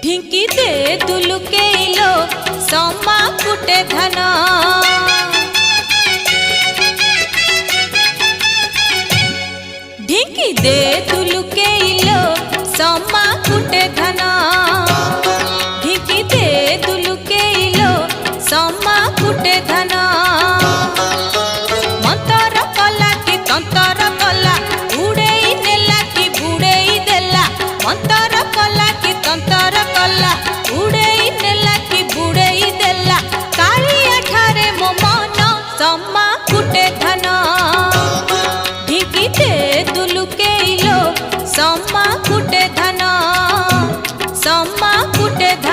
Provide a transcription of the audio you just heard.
ढिंकी दे दुलुकेलो सम्मा कुटे धन ढिंकी दे दुलुकेलो सम्मा कुटे धन ढिंकी दे दुलुकेलो सम्मा कुटे धन मंतर कला कि तंतर कला उड़ेई नेला कि बुड़ेई देला मंतर कला कि तंतर कला उड़ेई नेला कि बुड़ेई देला कालिया ठारे मो मन सम्मा कुटे धन ढिंकी दे दुलुकेलो सम्मा कुटे धन सम्मा कुटे धन।